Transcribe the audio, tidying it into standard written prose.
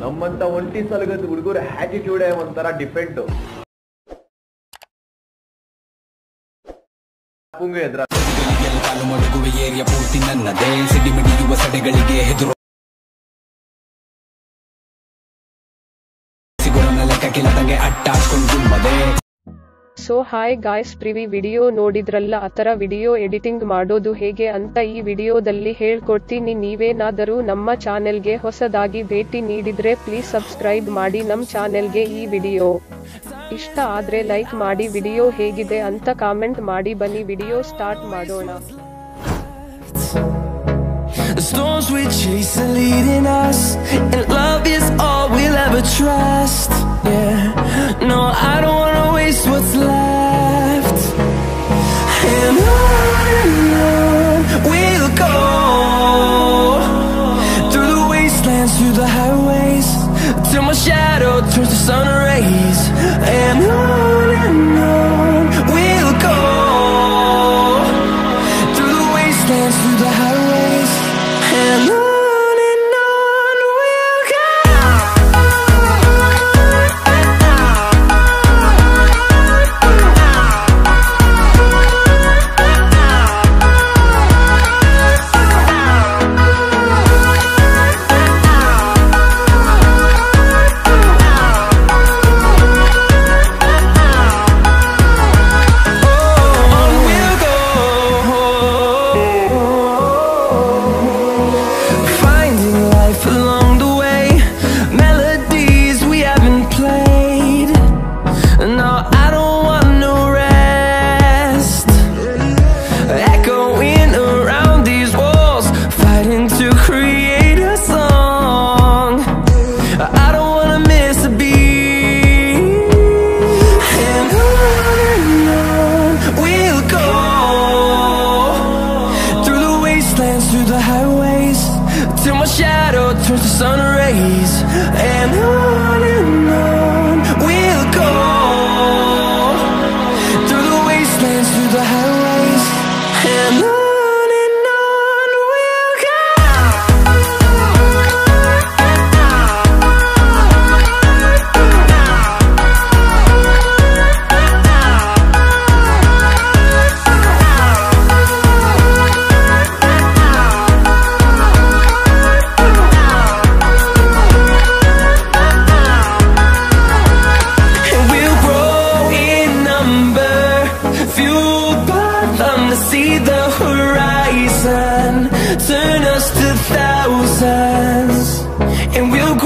ನಮ್ಮಂತ ಒಂಟಿ ಸಲಗದ ಹುಡುಗರ ಆಟಿಟ್ಯೂಡ್ ಒಂಥರ ಡಿಫೆಂಟ್. ಏರಿಯಾ ಪೂರ್ತಿ ನನ್ನದೇ, ಸಿಡಿಮಿಡಿಯುವ ಸಡೆಗಳಿಗೆ ಹೆದರು ಸಿಗೋಣ ಲೆಕ್ಕಕ್ಕಿಲ್ಲದಂಗೆ ಅಟ್ಟಾಡ್ಕೊಂಡು ಮದೆ. So hi guys, previous video ನೋಡಿದ್ರಲ್ಲ, ಆತರ ವಿಡಿಯೋ ಎಡಿಟಿಂಗ್ ಮಾಡೋದು ಹೇಗೆ ಅಂತ ಈ ವಿಡಿಯೋದಲ್ಲಿ ಹೇಳ್ಕೊಡ್ತೀನಿ. ನೀವೇನಾದರೂ ನಮ್ಮ ಚಾನೆಲ್ಗೆ ಹೊಸದಾಗಿ ಭೇಟಿ ನೀಡಿದ್ರೆ ಪ್ಲೀಸ್ ಸಬ್ಸ್ಕ್ರೈಬ್ ಮಾಡಿ ನಮ್ಮ ಚಾನೆಲ್ಗೆ. ಈ ವಿಡಿಯೋ ಇಷ್ಟ ಆದ್ರೆ ಲೈಕ್ ಮಾಡಿ, ವಿಡಿಯೋ ಹೇಗಿದೆ ಅಂತ ಕಾಮೆಂಟ್ ಮಾಡಿ. ಬನ್ನಿ ವಿಡಿಯೋ ಸ್ಟಾರ್ಟ್ ಮಾಡೋಣ. The storms we chase are leading us, and love is all we'll ever trust. Yeah, no, I don't wanna waste what's left. And on we'll go, through the wastelands, through the highways, till my shadow turns to sun rays. And on we'll go, through the wastelands, through the highways, and on we'll go. Through the highways, till my shadow turns to sun rays. And on we'll go, through the wastelands, through the highways, and on we'll go. See the horizon, turn us to thousands, and we'll